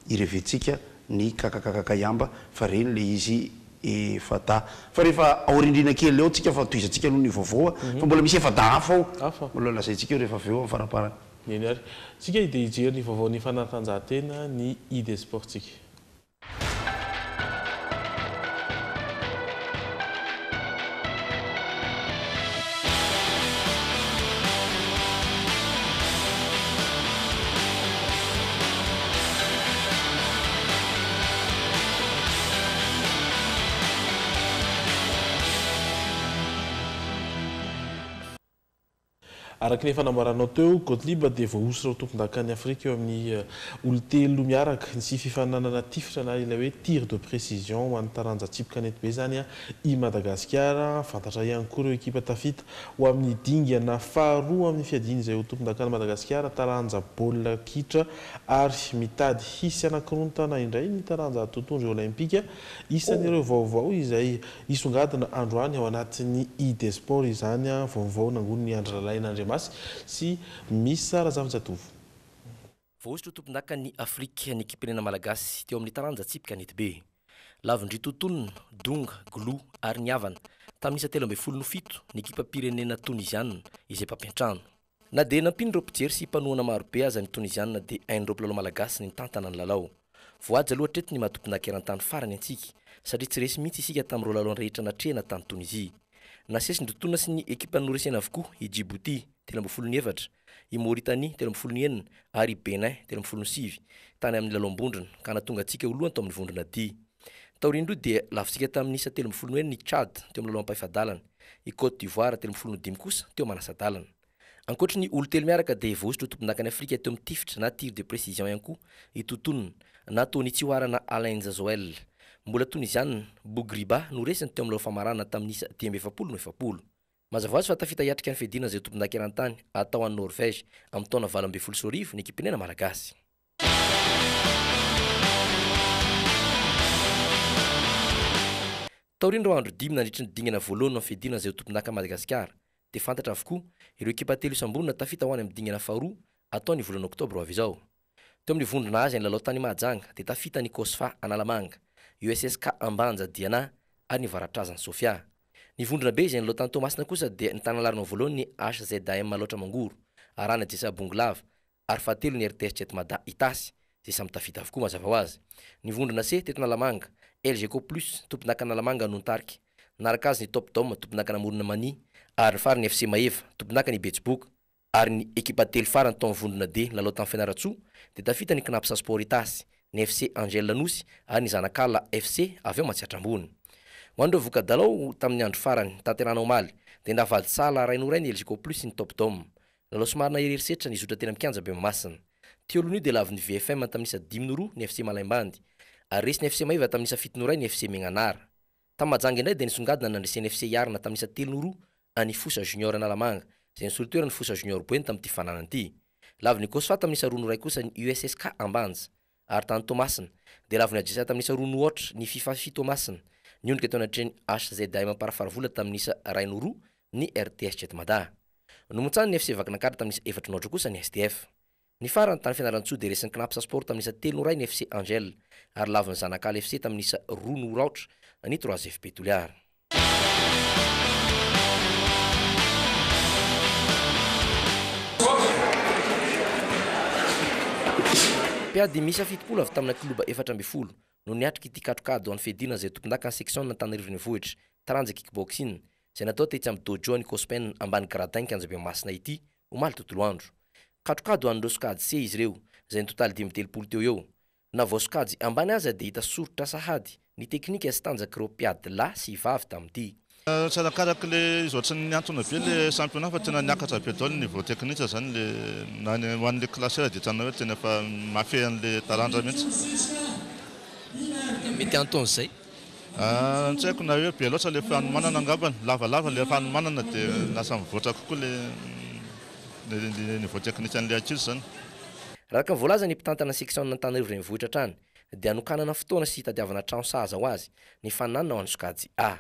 ireventsika ny kakakakayamba fa reny le izy efa da fa rehefa aorindrina kely eo tsika fa toizatsika aloha ny vaovao fa mbola misy efa da hafa ao mbola lazaintsika eo rehefa avy eo amin'ny faraparany eny ary tsika dia hijery ny vaovaon'ny fanatanjahantena ny ID Sportsika araky ny fanamboaranao teo Gottlieb dia voaosy rao tompon-dakany Afrika eo amin'ny olotelo miaraka sy fifananana tifitra na ilay hoe tir de précision ho an'ny taranja tsipika nety be zany i Madagasikara fantatra ihany koa ireo ekipa tafita ho amin'ny dingana faharoa amin'ny fiadiny izay ho tompon-dakany Madagasikara taranja baolina kitra ary mitady hisy anankirontana indray ny taranja totoandro olimpika isan'ireo vaovao izay isongadina androany ao anatin'ny ID Sport izany vaovao nangony ny Andralaina Andriamasy sy misy sara zavajatovo voaositra tompon-daka ny Afrika ny ekipirena malagasy teo amin'ny taranja tsipika nety be lavindry totonina donga glou ary niavana tamin'isa 17 ny ekipa pirenena tunisianina izay mpampiantrano na dia nampiny ireo mpijery sy mpanoana marobe aza ny tunisianina dia hain'ireo mpilalao malagasy ny tantana ny lalao voaja aloha hatreto ny mahatompon-daka eran-tany farany antsika satria tsy resy mihitsy isika tamin'ireo lalao rehetra natrehana tany Tunisia nasesy ny totonina sy ny ekipa noresena avokoa i Djibouti 14 i Mauritanie 14 ary i Benin 17 tany amin'ny lalao-mbondrona ka natonga antsika ho lohany tao amin'ny vondrona dia taorindro dia lafintsika tamin'isa 13 ny Tchad teo amin'ny lalao ampaifadalana i Côte d'Ivoire 15 kosa teo manasadalana ankoatra ny olotelo miaraka dia voaositra tompon-dakany Afrika teo amin'ny tifitra na tir de précision ihany koa i totonina na Tony Tsihoara Alain Zazoel mbola tunisianina Bougriba no resiny teo amin'ny lalao famarana tamin'isa 10 mazavazy fa tafita hiatrika ny fedina izay tompon-daka eran-tany atao an'ny Norvège amin'ny taona 20 ny ekipirena malagasy taorindra andro dimy nandritry ny dingana voalohany amin'ny fidirana izay ho tompon-daka Madagasikara dia fantatra avokoa ireo ekipa telo isam-bolona tafita ho any amin'ny dingana faharoa atao ny volana oktobra avy izao. Teo amin'ny vondrona azy ny lalao tany Mahajanga dia tafita ny Kosfa Analamanga, USSK Ambanja Diana ary ny Varatrazany Sofia. Ny vondrona be izay ny lalao tany Tomasina kosa dia ny tanalarina voalohany ny HZM Malotra Mangoro, Arana Jesa Bonglava ary fahatelo ny RTS Jetmada Itasy izay samy tafita avokoa mazava ho azy. Ny vondrona C teto Analamanga, LGK Plus tompon-daka Analamanga Nontarika, naraka azy ny Top Dom tompon-daka Namorona Mani ary ny farany FC Maeva tompon-daka ny Betsbook ary ny ekipa telo farany tao vondrona D lalao tany Fianaratsoa dia tafita ny Knapsa Sport Itasy, ny FC Angel Lanosy ary ny Zanakala FC avy eo Matsiatra Ambony. Ho an'ireo voka-dalao tamin'ny andro farany tanterana omaly dia ndavady sala rain'oray ny LGK Plus ny Top Dom. Lalao somary naherierisetra ny zotra tena mikanja be Mamasina. Tiolony dia lavy ny VFM tamin'isa 10-2 ny FC Malaimbandy ary resy ny FC Maeva tamin'isa 7-2 ny FC Megnanara. Tamin'ny Mahajanga indray dia nisongadina nandresy ny FC Yarina tamin'isa 3-2 any Fosa Junior Analamanga izay nisolo-toerana ny Fosa Junior Boeny tamin'ity fananana ity. Lavy ny Kosfa tamin'isa 2-2 kosa ny USSK Ambanja ary tany Tomasina dia lavy ny Adjesa tamin'isa 2-8 ny FIFA Tomasina. Ny onika teo anatreny HZM Parafaravola tamin'isa 2-2 ny RTS Jetmada. Nomontsany ny FC Vakinankara tamin'isa 4-0 kosa ny SDF. Ny farany tany Fianaratsoa dia resy ny Knapsa Sport tamin'isa 3-1 ny FC Angel ary lavy ny Zanakala FC tamin'isa 2-0 ny 3FP Toliara. Piady misa fitopolo avy tamina kluba 4-10 no niatriky ity katrokady ho an'ny fidirana izay tompon-daka ny section na Tananarivo Vohitra taranja kickboxing izay natao tetsy amin'ny dojo ny Cospen ambany Gradin Kanjabe Masina ity omaly tontolo andro. Katrokady ho an'ireo sokady C izy ireo izay ny totaly 5-10 teo eo. Na vao sokady ambany aza dia hita soritra sahady ny teknika sy tanjaka ireo piady lahy sy vavy tamin'ity. Tsarakaraka le zoatra ny antony be le championnat fa tena niakatra be daholo ny niveau technique zany le nany ho an'le classeur dia tena hoe tena fa mafy an'le tarandra mihitsy. Mety anton zay. Tsy haiko na hoe be loatra le fanomanana angambany, lavalava le fanomanana dia lasa mivoatra kokoa le niveau technique an'le ankizy zany. Raha ka voalaza ny mpitantana section na Tananarivo Renivohitra trany dia anokanana fotoana sy hitadiavana trano sahaza ho azy ny fananana ho an'ny sokady A.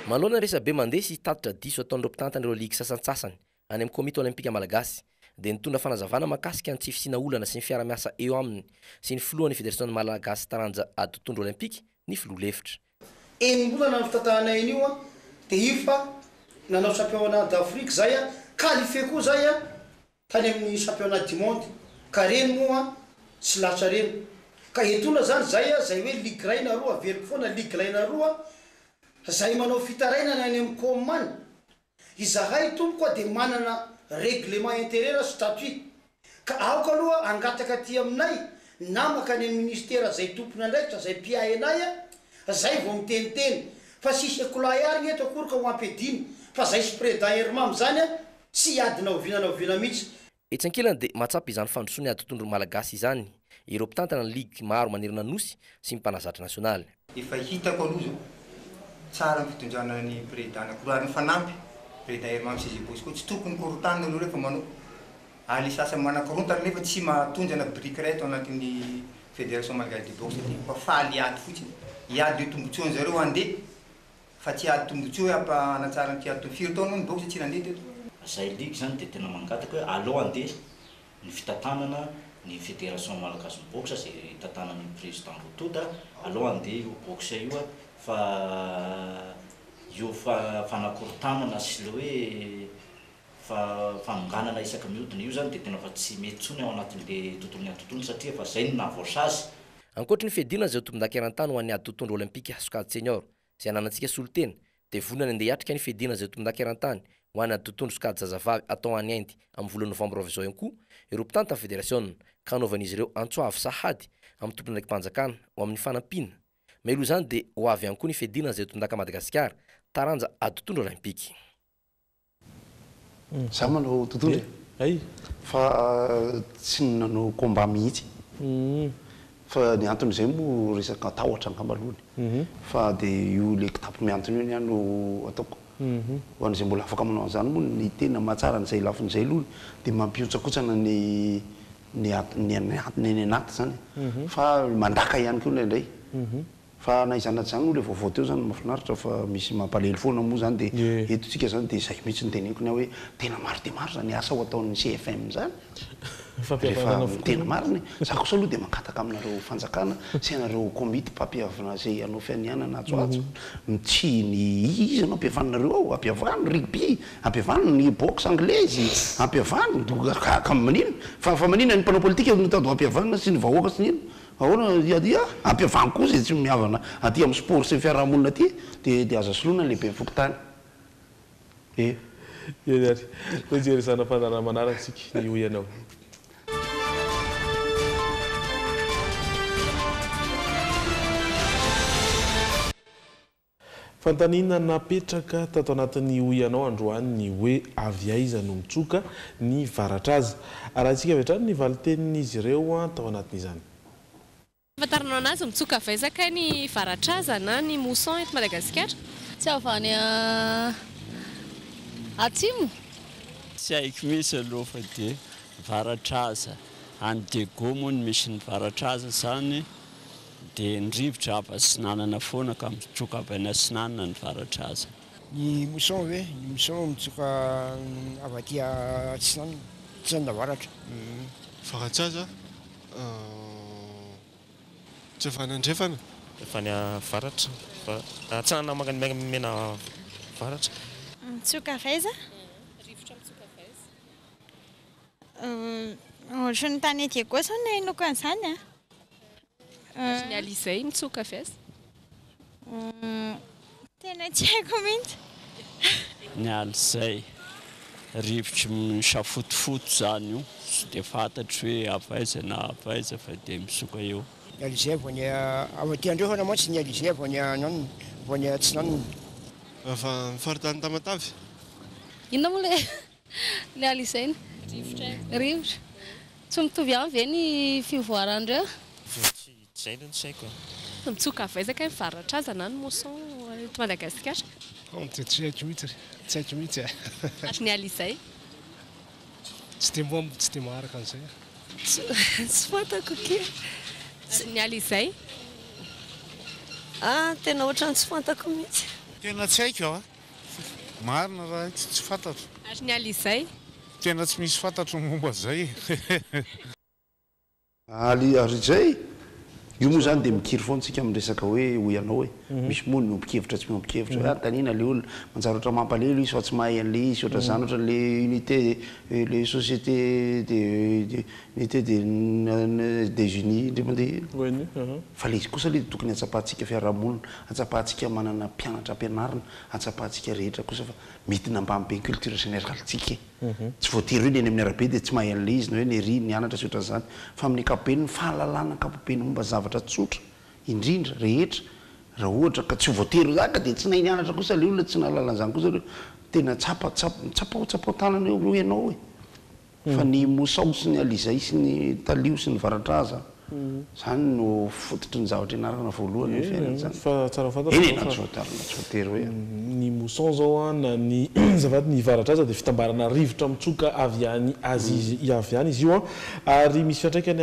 Malona resa be mandeha sy tatitra diso ataon'ireo mpitantana ireo ligy sasantsasany any amin'ny komite olimpika malagasy dia nitondra fanazavana makasika ny tsy fisina olana sy ny fiara-miasa eo aminy sy ny filohan'ny federasiona malagasy taranja ady tontolo olimpika ny filoha lefitra. Enimbolana ny fitantanana iny io dia ifa nanao championnat d'Afrique zay qualifié koa zay tany amin'ny championnat du monde ka reny moa tsy latra reny ka etona zany zay hoe ligue ray na roa aveliko foana ligue ray na roa zay manao fitarainana any amin'ny commande izahay tompo koa dia manana règlement intérieur statut ka aoka aloha angataka aty aminay namaka any amin'ny ministère zay tompona ndraikitra zay piainay zay vao miteniteny fa sisy ekolaary eto akory ka ho ampediny fa zay sy président Hermam zany tsy adina ovinana mihitsy. Etsy ankilany dia mahatsapy izany fandrosoana ady tontolo malagasy izany ireo mpitantana ny ligue maro manerana nosy sy mpanazatra nasionaly. Efa hitako aloha zao tsara ny fitondrana ny président akorariny fanampy président Hermam Sezibosy koa tsy tokony korotanina aloha rehefa manao ali sasa manakorontana nefa tsy mahatondrana brique ray tao anatin'ny fédération malagasy de boxe fa faly ady fotsiny iady io tombotsoany zareo andeha fa tsy ady tombotsoa apa anatsara ny tiady firy taona ny boxe tsy nandeha teto. Zay ligue zany dia tena mangataka hoe aleo andeha ny fitantanana ny fédération malagasy ny boxe zay tantanan'ny président Rotoda aleo andeha io boxe io fa io fanakorontanana sy le hoe fanonganana isaka mihodina io zany dia tena fa tsy mety tsony ao anatin'le tontolon'ny atontolo satria fa zay no nahavoatra azy. Ankoatra ny fiadinana izay tombon-daka eran-tany ho an'ny ady tontolo olimpika sokady senior izay ananantsika solotena dia vonana andeha hiatrika ny fiadinana izay tombon-daka eran-tany ho an'ny ady tontolo sokady zazavavy atao any Indy amin'ny volana novambra avy izao ihany koa ireo mpitantana fédération ka hanaovan'izy ireo antsoavy sahady amin'ny tompona ndraiky mpanjakana ho amin'ny fanampiana. Meloha zany dia ho avy ihany koa ny fiadinana izay tombon-daka Madagasikara taranja ady tontolo olimpika. Za manao tontolo fa tsy nanao combat mihitsy fa ny antony izay moa resaka tahotra angamba alohany fa dia io le kitapo miantony io ny ano ataoko ho an'izay mbola afaka manao an'izany moa ny tena mahatsara n'izay lafin'izay aloha dia mampiontsakotsana ny ny anaty zany fa mandaka ihany koa indray fa na izana zany le vaovao teo zany mafinaritra fa misy mampalely foana moa zany dia etotsika zany dia zay mihitsy nyteneniko ny hoe tena maro dia maro zany asa ho ataon'ny CFM zany rehefa tena mariny za kosa aloha dia mankataka aminareo fanjakana sy anareo komity mpampiavana zay anao fianianana atsoatso tsy ny izy anao ampiavanareo ao ampiavano rugby ampiavano ny boxe anglaise ampiavano ka manino fa manina ny mpanao politika mitady ampiavana sy ny vahoaka sy nino ahoana dia ampiavano koa zay tsy miavana aty amin'ny sport sy ny fiarahamonina aty dia aza soloana lehibe fokotany ary hojery zanam-panarana manaratsika ny ho ianao fantanina napetraka tato anatin'ny ho ianao androany ny hoe avy aiza no mitsoka ny varatra azy raha antsika avy hatrany ny valitenin'izy ireo tao anatin'izany fahafantaranao anazy mitsoka vaizaka ny varatraza na ny mousson eto Madagasikara tsy avany atsimo tsy haiko misy aloha fa dia varatraza any Dego moa no misy ny varatraza zany dia ny rivotra avy Atsinanana foana ka mitsoka avy any Atsinanana ny varatraza ny mousson hoe ny mousson mitsoka avy aty Atsinanana Atsinanana varatra varatraza tsy efa nandrefana efa ny varatra Atsinanana mena varatra mitsoka vaiza rivotra mitsoka vaiza ohatra ny tany ety Dego sao ny hainao an'izany ny alizay mitsoka vaiza tena tsy haiko mihitsy ny alizay rivotra misafotofoto zany io tsy dia fantatro hoe avaiza na avaiza fa dia mitsoka eo ny alizay vao ny avy aty andreo fa mantsy ny alizay vao ny ananiny vao ny Atsinanana fa nifaritany Tamatavy inona moa le alizay rivotra tsy mitovy ihany ve ny fivoarandreo zay no tsy haiko mitsoka vaizaka ny varatraza na ny mousson eto Madagasikara tsy haiko mihitsy ary ny alizay tsy dia maharaka an'izay tsy fantako ke ny alizay tena ohatrany tsy fantako mihitsy tena tsy haiko aho marina raha tsy fantatro ary ny alizay tena tsy misy fantatro momba zay alizay io moa zany dia mikiry foantsika amin'resaka hoe ho ianao hoe misy moa ny mimpikevitra tsy mimpikevitra hoe tanina le olona manjary oatra mampalelo izy fa tsy mahay an'le izy oatra zany oatra le unité le société unité des unis ndre mandeha fa le izy kosa le tokony atsapahantsika fiarahamonina atsapahantsika manana mpianatra ampianarina atsapahantsika rehetra kosa fa mitina mbambe culture généraletsika tsy voatery hoe ny any amin'ny arabe dia tsy mahay an'le izy na hoe ny ry nianatra sy oatra zany fa amin'ny ankapobeny ny fahalalana ankapobeny momba zavatra tsotra indrindra rehetra raha ohatra ka tsy voatery zaka dia tsy nahay nianatra kosa le olona tsy nahalalana zany kosa reo tena tsapao tanana eo ianao hoe fa ny mosao sy ny alizay sy ny talio sy ny varatraza zany no fototry ny zavatra ianarana voalohany fa tsara fantatsy hoe ny mousson zao na ny zavady ny varatraza dia fitambarana rivotra mitsoka avy any Azia avy any izy io ary misy fiantraikany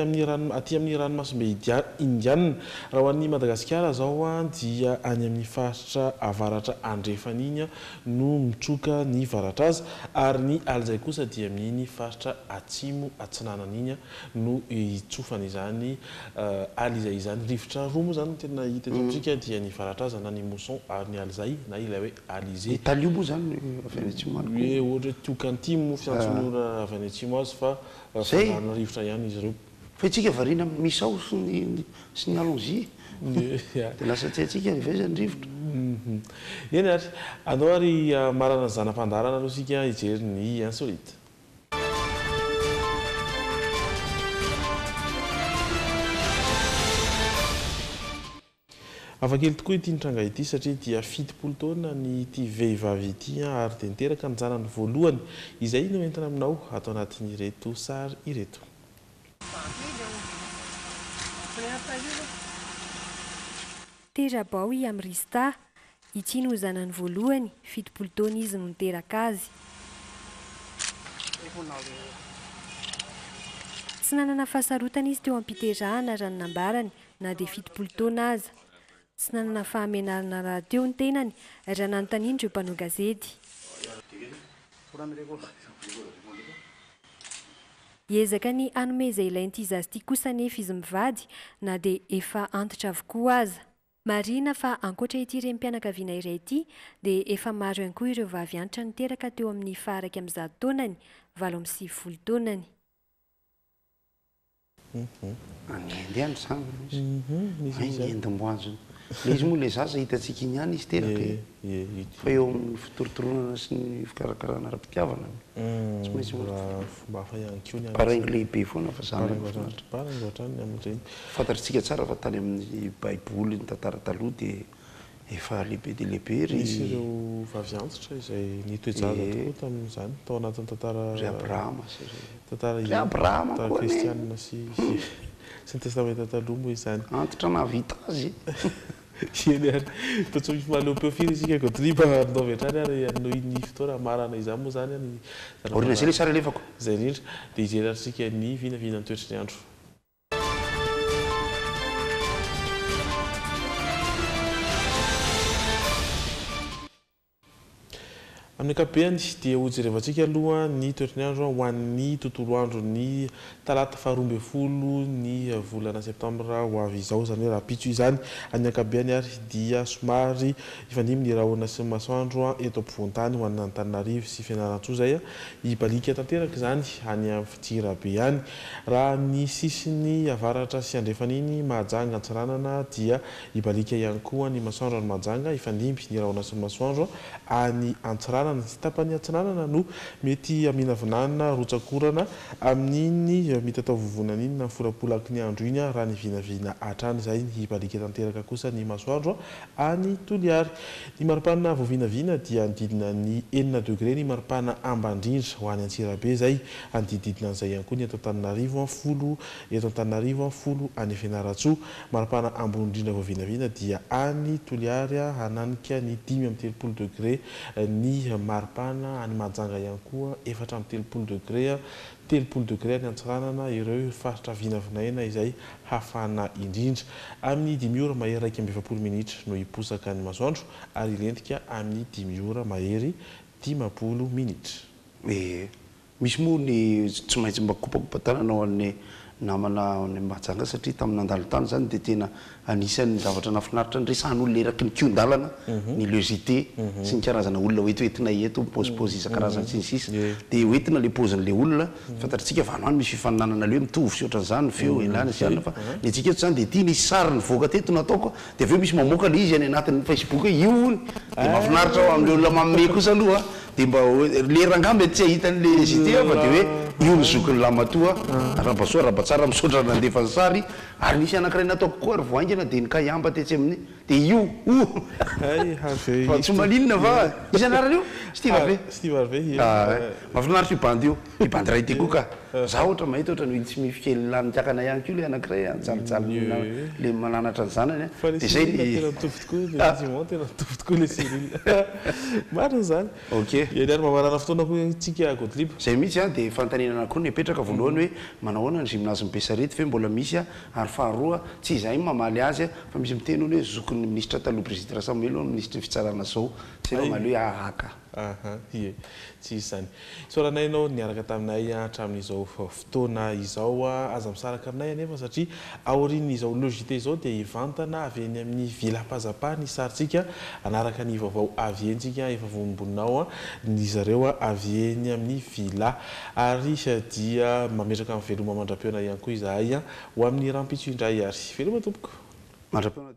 aty amin'ny ranomasimbe indiana raha ho an'ny Madagasikara zao dia any amin'ny faritra avaratra andrefana iny no mitsoka ny varatraza ary ny alizay kosa dia amin'iny faritra atsimo Atsinanana iny no itsofana izany alizay izany rivotra roa moa zany tena hita eto amintsika dia ny varatraza na ny mousson ary ny alizay na ilay hoe alizé talio moa zany avy any atsimo hoe ohatra tokantimo fiantsonora avy any atsimo azy fa fanarana rivotra ihany izy ireo fa itsika variana misao sy ny allongy dia lasa tsy haitsika veza ny rivotra eny ary anao ary marana zanam-pandarana aloha sika hijery ny insolite afakely tokoa ity nitranga ity satria dia 70 taona ny ity vehivavy ity ary dia niteraka ny zanany voalohany izay no entina aminao atao anatin'ireto sary ireto Terabao i Amrista ity no zanany voalohany 70 taona izy no niteraka azy Tsy nanana fahasarotana izy teo ampiterahana raha nambarany na dia 70 taona aza. Tsy nanana fahamenarana raha teo ny tenany raha nanontaniana ireo mpanao gazety. Hiezaka ny hanome izay ilain'ity zaza ity kosa nefa izy mivady na dia efa antitra avokoa aza. Marina fa ankoatra ity renim-pianakaviana iray ity dia efa maro ihany koa ireo vavy antitra niteraka teo amin'ny faharaiky amin'ny 100 taonany 80 taonany. Anendy any zany endimboanjo le izy moa le zaza hitantsika iny ihany izy teraka fa eo amin'ny fitorotoroana sy ny fikarakarana ara-pitiavana tsy maintsy paraingy lehibe foana fa zany fantatritsika tsara fa tany amin'ny baiboly ny tantara taloha dia efa lehibe dia lehibe misy ireo vavy antitra izay nitoejaza tokoa tamin'izany tao anatin'ny tantara Abrahama tantara kristianina sy ny testamenta taloha moa izany antitra navita azy eny ary toa misy mahaleo-peofiry isika godriba andovy hatrany ary anohy ny fotoana marana izany moa zany any orina zay le sara lefako zay indrindra dia ijerantsika ny vinavina ny toetry ny andro. Amin'ny ankapobeny dia hojerevantsika aloha ny toetr'ny andro ho an'ny tontolo andro ny talata 12 ny volana septambra ho avy izao izany hoe raha pitso izany. Amin'ny ankapobeny ary dia somary ifanimy ny rahona sy masoandro eto ampovoan-tany ho an'ny Antananarivo sy Fianarantsoa zay ibalika tanteraka izany any amin'ny Antsirabe any. Raha ny sisiny avaratra sy andrefan'iny Mahajanga Antsiranana dia ibalika ihany koa ny masoandro any Mahajanga ifanimy ny rahona sy masoandro any Antsiranana sy tapany Antsiranana no mety amina vinanana rotsakorana amin'iny mitatao vovonana iny na forapolaky ny andro iny raha ny vinavina hatrany izay ny ibalika tanteraka kosa ny masoandro any Toliary. Ny maripana voavinavina dia andidina ny 9 degré ny maripana ambandrindra ho any Antsirabe zay andididina an'izay ihany koa ny eto Antananarivo 10 eto Antananarivo 10 any Fianarantsoa. Maripana ambondrindra voavinavina dia any Toliary hananika ny 10-30 degré ny maripana any Mahajanga ihany koa 4-30 degré 30 degré ny Antsiranana ireo faritra vinavinaina izay hafana indrindra. Amin'ny 10 ora mahery 2-20 minitra no hiposaka ny masoandro ary ilentika amin'ny 10 ora mahery 10 minitra. Misy moa ny tsy maintsy mba kopakopatananao amin'ny namana ny Mahajanga satria tamin'ny nandalo tany zany dia tena anisan'ny zavatra nafinaritra ny resahan'olona eraky ny kion-dalana ny logité sy ny karazana olona hoentina eto pôzipôzy isan-karazany sy ny sisa dia hoentina le pôzin'le olona fantatritsika fa anoany misy fifaninanana le hoe mitovy sy ohatran'izany feo elana sy alina fa ny antsika eto zany dia tia nisy sary ny voaka teto nataoko dia aveo misy mamoaka le izy any anatin'ny Facebook hoe io ony dia mahafinaritra ao amin'le olona manome kosa aloha dia mba le rangamba tsy ahitan'le zité fa dia hoe io ny zokin'ny lamatoa rabasoa rabatsara misaotra nandefa ny sary ary nisy anankiray nataoko koa ary voaingana dia nikayamba tetsy amin'ny dia io fa tsy malinina fa misy anarana io Steve Harvey mahafinaritra ibandy io ibandy ray ty koa ka za ohatra mahita ohatra ny tsy mifikely lanytiakana ihany ko le anankiray anjalijalina le mananatra ny zanany dia zay tena mitovy tokoa le Cyril marina zany eny ary mamanana fotoana koa tsika Godliba zay mihitsy a dia fantaninana koa ny apetraka voalohany hoe manao ahoana ny gymnase Besarety fe mbola misy ary faharoa tsy izay mamaly azy fa misy miteny hoe zokin'ny ministra taloha président Samuel ministra ny fitsarana zao zay mamaly hoe ahaka ie tsy izy zany soranainao niaraka taminay hatramin'izao fotoana izao aza misaraka aminay anefa satria aorian'izao logité izao dia hivantana avy eny amin'ny vilam-pazapah ny saritsika anaraka ny vaovao avy entsika efa vomboninao ny zareo avy eny amin'ny vila ary dia mametraka amin'ny veloma mandra-peona ihany koa izahay ho amin'ny rampitso indray ary veloma tompoko mandra-peona.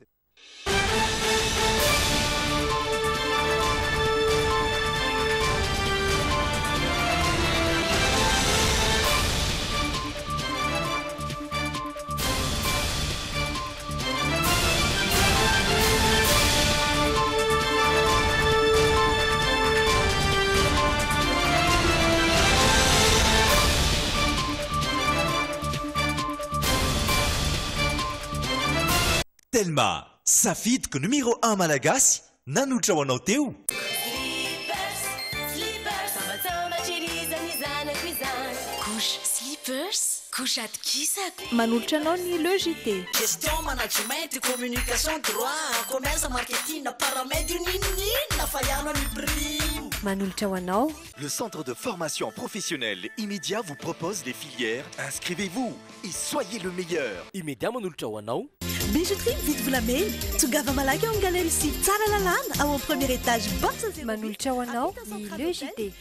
Telma, safidiko numéro 1 malagasy nanotra ho anao teo. Couche slippers, manolotra anao ny logité gestion management communication droit commerce marketing paramètre ninina fa iano ny prime manolotra ho anao Le centre de formation professionnelle Immédiat vous propose des filières. Inscrivez-vous et soyez le meilleur. Immédiat manolotra ho anao bijouterie vite volameny tongava malaky ao galerie sy tsara lalàna ao amin'ny premier étage box manolotra ho anao ny logité